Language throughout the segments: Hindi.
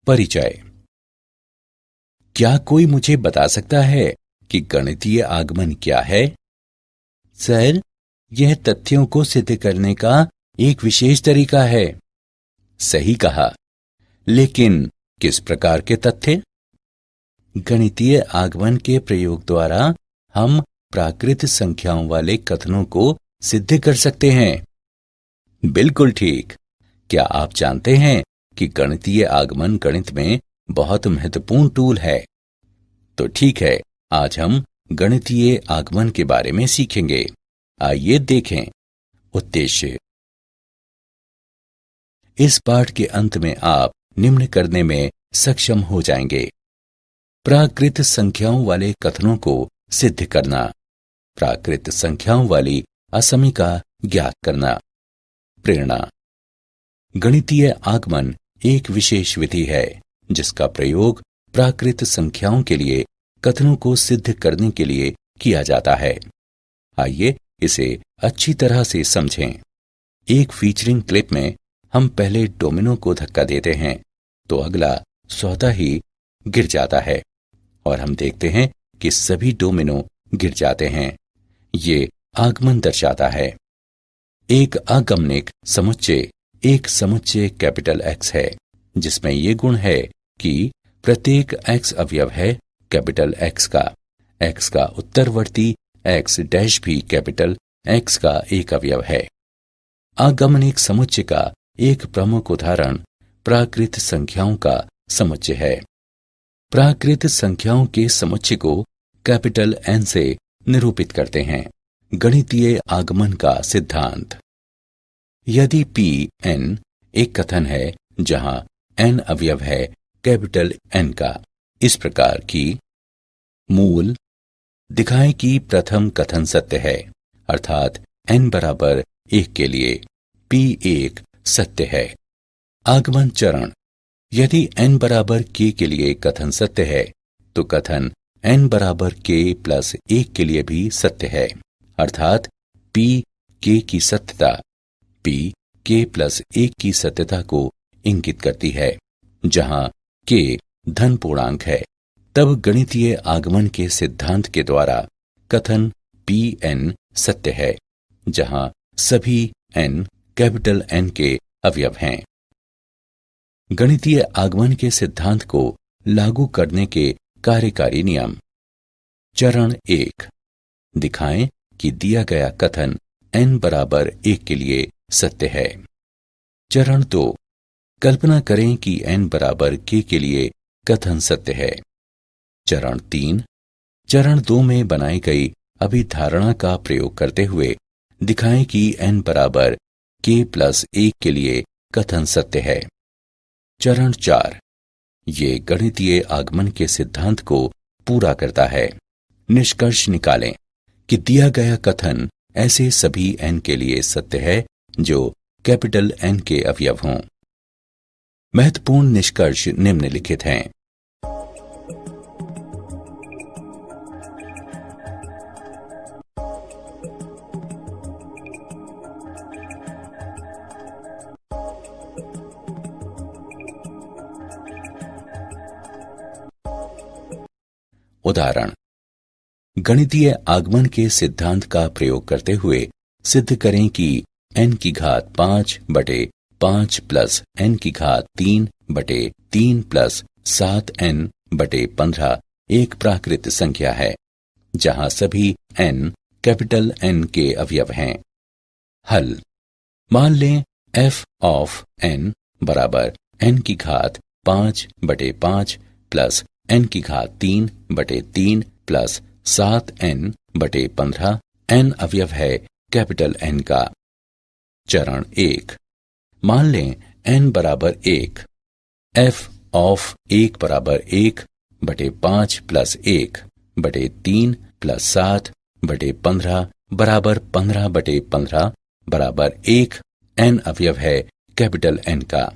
परिचय। क्या कोई मुझे बता सकता है कि गणितीय आगमन क्या है? सर, यह तथ्यों को सिद्ध करने का एक विशेष तरीका है। सही कहा, लेकिन किस प्रकार के तथ्य? गणितीय आगमन के प्रयोग द्वारा हम प्राकृत संख्याओं वाले कथनों को सिद्ध कर सकते हैं। बिल्कुल ठीक। क्या आप जानते हैं कि गणितीय आगमन गणित में बहुत महत्वपूर्ण टूल है? तो ठीक है, आज हम गणितीय आगमन के बारे में सीखेंगे। आइए देखें। उद्देश्य। इस पाठ के अंत में आप निम्न करने में सक्षम हो जाएंगे। प्राकृत संख्याओं वाले कथनों को सिद्ध करना, प्राकृत संख्याओं वाली असमीका ज्ञात करना। प्रेरणा। गणितीय आगमन एक विशेष विधि है जिसका प्रयोग प्राकृत संख्याओं के लिए कथनों को सिद्ध करने के लिए किया जाता है। आइए इसे अच्छी तरह से समझें। एक फीचरिंग क्लिप में हम पहले डोमिनो को धक्का देते हैं तो अगला स्वतः ही गिर जाता है और हम देखते हैं कि सभी डोमिनो गिर जाते हैं। ये आगमन दर्शाता है। एक आगमनिक समुच्चय एक समुच्चय कैपिटल X है जिसमें ये गुण है कि प्रत्येक X अवयव है कैपिटल X का उत्तरवर्ती X डैश भी कैपिटल X का एक अवयव है। आगमनिक समुच्चय का एक प्रमुख उदाहरण प्राकृत संख्याओं का समुच्चय है। प्राकृत संख्याओं के समुच्चय को कैपिटल N से निरूपित करते हैं। गणितीय आगमन का सिद्धांत। यदि Pn एक कथन है जहां n अवयव है कैपिटल N का, इस प्रकार की मूल दिखाएं कि प्रथम कथन सत्य है, अर्थात n बराबर 1 के लिए P1 सत्य है। आगमन चरण। यदि n बराबर k के लिए कथन सत्य है तो कथन n बराबर k प्लस 1 के लिए भी सत्य है, अर्थात p k की सत्यता p k प्लस 1 की सत्यता को इंगित करती है। जहां k धन पूर्णांक है, तब गणितीय आगमन के सिद्धांत के द्वारा कथन Pn सत्य है, जहां सभी n कैपिटल N के अवयव हैं। गणितीय आगमन के सिद्धांत को लागू करने के कार्यकारी नियम। चरण 1। दिखाएं कि दिया गया कथन n बराबर 1 के लिए सत्य है। चरण 2। कल्पना करें कि n बराबर k के लिए कथन सत्य है। चरण 3। चरण 2 में बनाई गई अभिधारणा का प्रयोग करते हुए दिखाएं कि n बराबर k प्लस 1 के लिए कथन सत्य है। चरण 4। ये गणितीय आगमन के सिद्धांत को पूरा करता है। निष्कर्ष निकालें कि दिया गया कथन ऐसे सभी n के लिए सत्य है जो कैपिटल N के अवयव हों। महत्वपूर्ण निष्कर्ष निम्नलिखित हैं। उदाहरण। गणितीय आगमन के सिद्धांत का प्रयोग करते हुए सिद्ध करें कि n की घात 5 बटे 5 प्लस n की घात 3 बटे 3 प्लस 7n बटे 15 एक प्राकृत संख्या है, जहां सभी n कैपिटल N के अवयव हैं। हल। मान लें f ऑफ n बराबर n की घात 5 बटे 5 प्लस n की घात 3 बटे 3 प्लस 7n बटे 15 n अवयव है कैपिटल N का। चरण 1। मान लें n बराबर 1, f ऑफ 1 बराबर 1 बटे 5 प्लस 1 बटे 3 प्लस 7 बटे 15 बराबर 15 बटे 15 बराबर 1 n अवयव है कैपिटल N का।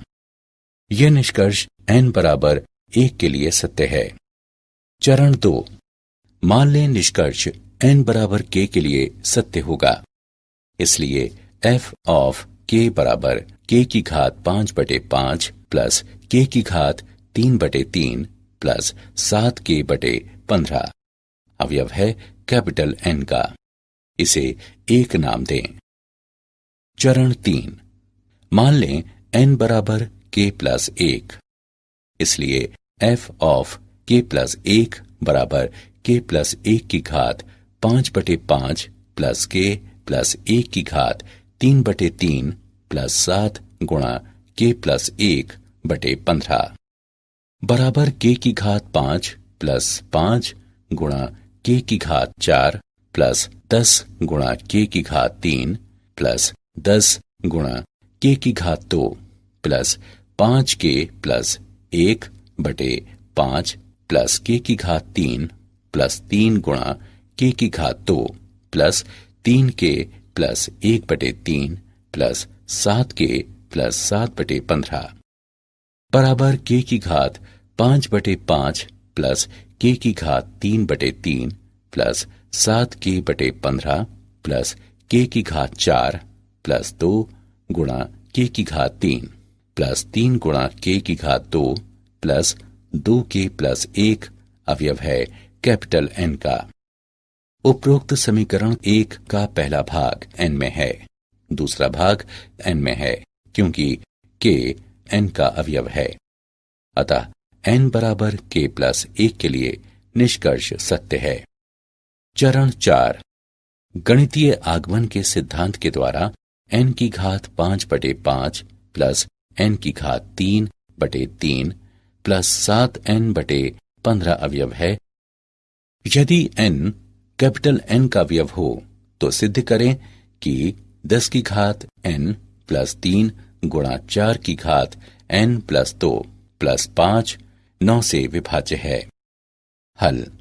यह निष्कर्ष n बराबर 1 के लिए सत्य है। चरण 2। मान लें निष्कर्ष n बराबर k के लिए सत्य होगा, इसलिए f ऑफ k बराबर k की घात 5 बटे 5 प्लस k की घात 3/3 प्लस 7k/15 अवयव है कैपिटल N का। इसे 1 नाम दें। चरण 3, मान लें n बराबर k+1, इसलिए f ऑफ k+1 बराबर k+1 की घात 5/5 प्लस k प्लस 1 की घात 3/3 प्लस 7 गुणा k+1/15 बराबर k की घात 5 प्लस 5 गुणा k की घात 4 प्लस 10 गुणा k की घात 3 प्लस 10 गुणा k की घात 2 plus 5k plus 1/5 plus k की घात 3 प्लस 3 गुणा k की घात 2 plus 3k plus 1/3 plus 7k plus 7/15 बराबर k की घात 5/5 प्लस k की घात 3/3 प्लस 7k/15 प्लस k की घात 4 प्लस 2 गुणा k की घात 3 प्लस 3 गुणा k की घात 2 प्लस 2k प्लस 1 अवयव है कैपिटल N का। उपरोक्त समीकरण 1 का पहला भाग n में है, दूसरा भाग n में है क्योंकि k n का अवयव है। अतः n बराबर k+1 के लिए निष्कर्ष सत्य है। चरण 4, गणितीय आगमन के सिद्धांत के द्वारा n की घात 5/5 प्लस n की घात 3/3 प्लस 7n/15 अवयव है। यदि n कैपिटल N का अवयव हो तो सिद्ध करें कि 10 की घात n प्लस 3 गुणा 4 की घात n प्लस 2 प्लस 5 9 से विभाज्य है। हल,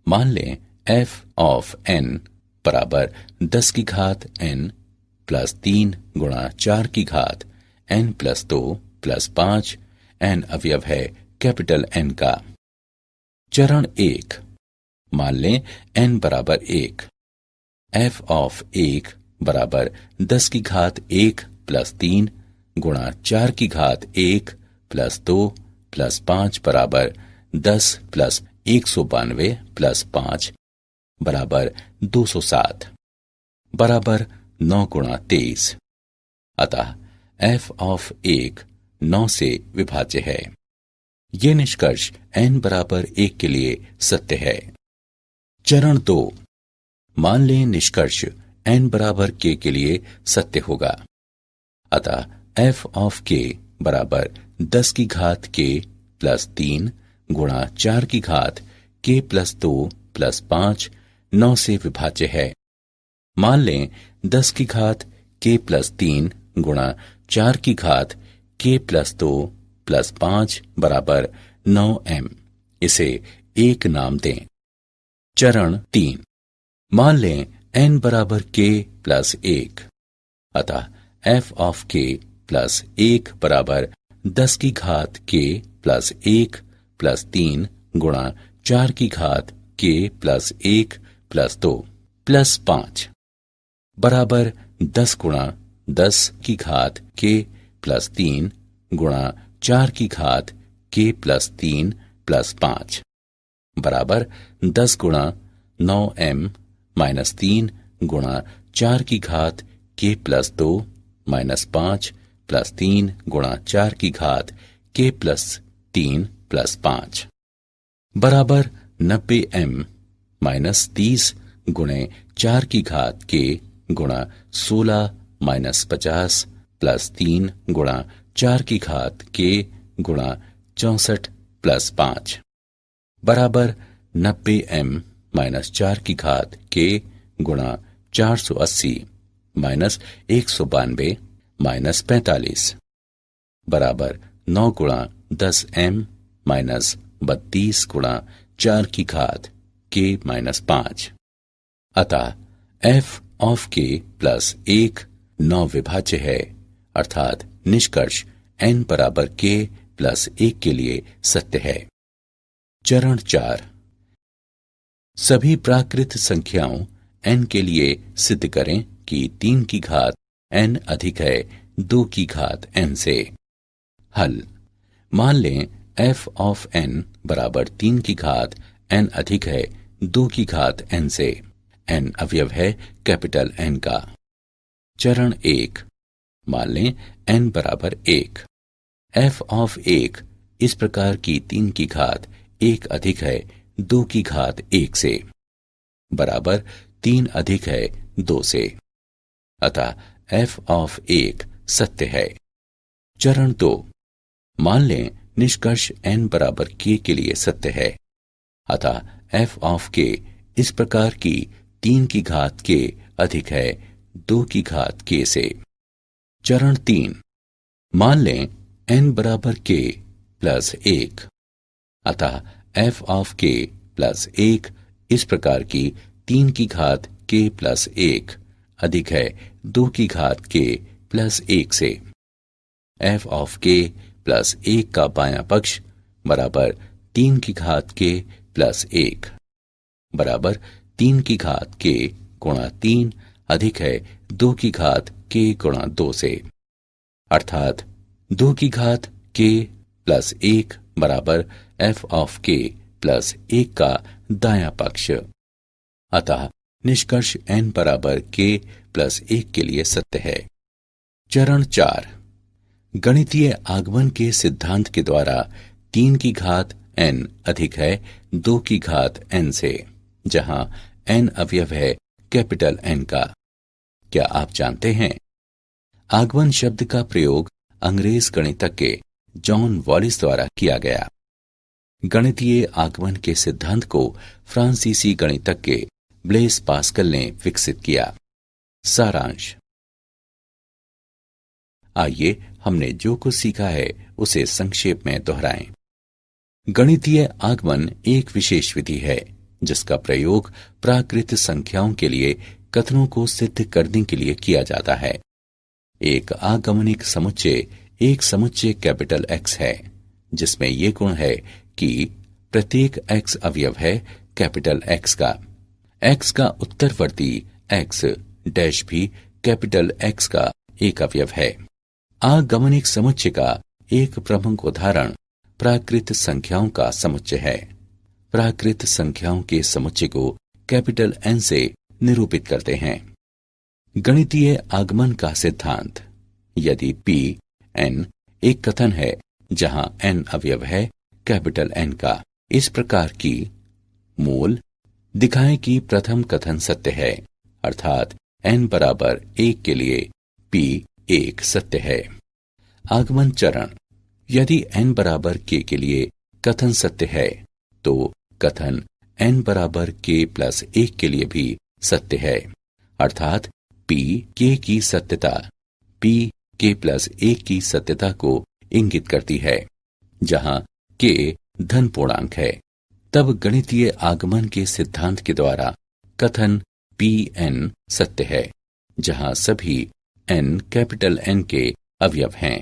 मान लें f ऑफ n बराबर 10 की घात n प्लस 3 गुणा 4 की घात n प्लस 2 प्लस 5 n अवयव है कैपिटल N का। चरण 1, मान लें n बराबर 1, f ऑफ 1 बराबर 10 की घात 1 प्लस 3 गुणा 4 की घात 1 प्लस 2 प्लस 5 बराबर 10 प्लस 192 प्लस 5 बराबर 207 बराबर 9 गुणा 23। अतः f ऑफ 1 9 से विभाज्य है। ये निष्कर्ष n बराबर 1 के लिए सत्य है। चरण 2, मान लें निष्कर्ष n बराबर k के लिए सत्य होगा। अतः f ऑफ k बराबर 10 की घात k प्लस 3 गुणा 4 की घात k प्लस 2 प्लस 5 9 से विभाज्य है। मान लें 10 की घात k प्लस 3 गुणा 4 की घात k प्लस 2 प्लस 5 बराबर 9m। इसे 1 नाम दें। चरण 3, मान लें n बराबर k प्लस 1। अतः f ऑफ k प्लस 1 बराबर 10 की घात k प्लस 1 प्लस 3 गुणा 4 की घात k प्लस 1 प्लस 2 प्लस 5 बराबर 10 गुणा 10 की घात k प्लस 3 गुणा 4 की घात k प्लस 3 प्लस 5 बराबर 10 गुणा 9m माइनस 3 गुणा 4 की घात k प्लस 2 माइनस 5 प्लस 3 गुणा 4 की घात k प्लस 3 प्लस 5 बराबर 90m माइनस 30 गुणे 4 की घात k गुणा 16 माइनस 50 प्लस 3 गुणा 4 की घात k गुणा 64 प्लस 5 बराबर 90m माइनस 4 की घात k गुणा 480 माइनस 192 माइनस 45 बराबर 9 गुणा 10m माइनस 32 गुणा 4 की घात k माइनस 5। अतः f ऑफ k प्लस 1 9 विभाज्य है, अर्थात निष्कर्ष n बराबर k प्लस 1 के लिए सत्य है। चरण 4, सभी प्राकृत संख्याओं n के लिए सिद्ध करें कि 3 की घात n अधिक है 2 की घात n से। हल, मान लें f ऑफ n बराबर 3 की घात n अधिक है 2 की घात n से। n अवयव है कैपिटल N का। चरण 1, मान लें n बराबर 1। f ऑफ 1 इस प्रकार की 3 की घात 1 अधिक है 2 की घात 1 से, बराबर 3 अधिक है 2 से। अतः f ऑफ 1 सत्य है। चरण 2, मान लें निष्कर्ष n बराबर k के लिए सत्य है। अतः f ऑफ k इस प्रकार की 3 की घात k अधिक है 2 की घात k से। चरण 3, मान लें n बराबर k प्लस 1। अतः f ऑफ k प्लस 1 इस प्रकार की 3 की घात k प्लस 1 अधिक है 2 की घात k प्लस 1 से। f ऑफ k प्लस 1 का बायां पक्ष बराबर 3 की घात k प्लस 1 बराबर 3 की घात k गुणा 3 अधिक है 2 की घात k गुणा 2 से, अर्थात 2 की घात k प्लस 1 बराबर f ऑफ k प्लस 1 का दायां पक्ष। अतः निष्कर्ष n बराबर k प्लस 1 के लिए सत्य है। चरण 4, गणितीय आगमन के सिद्धांत के द्वारा 3 की घात n अधिक है 2 की घात n से, जहां n अवयव है कैपिटल N का। क्या आप जानते हैं, आगमन शब्द का प्रयोग अंग्रेज गणितज्ञ जॉन वॉलिस द्वारा किया गया। गणितीय आगमन के सिद्धांत को फ्रांसीसी गणितज्ञ ब्लेस पास्कल ने विकसित किया। सारांश, आइए हमने जो कुछ सीखा है उसे संक्षेप में दोहराएं। गणितीय आगमन एक विशेष विधि है जिसका प्रयोग प्राकृत संख्याओं के लिए कथनों को सिद्ध करने के लिए किया जाता है। एक आगमनिक समुच्चय एक समुच्चय कैपिटल X है जिसमें ये गुण है कि प्रत्येक X अवयव है कैपिटल X का। X का उत्तरवर्ती X डैश भी कैपिटल X का एक अवयव है। आगमनिक समुच्चय का एक प्रमुख उदाहरण प्राकृत संख्याओं का समुच्चय है। प्राकृत संख्याओं के समुच्चय को कैपिटल N से निरूपित करते हैं। गणितीय आगमन का सिद्धांत, यदि P n एक कथन है जहां n अवयव है कैपिटल N का, इस प्रकार की मूल दिखाएं कि प्रथम कथन सत्य है, अर्थात n बराबर 1 के लिए P 1 सत्य है। आगमन चरण, यदि n बराबर k के लिए कथन सत्य है तो कथन n बराबर k प्लस 1 के लिए भी सत्य है, अर्थात P k की सत्यता P k प्लस 1 की सत्यता को इंगित करती है। जहां k धन पूर्णांक है, तब गणितीय आगमन के सिद्धांत के द्वारा कथन Pn सत्य है, जहां सभी n कैपिटल N के अवयव हैं।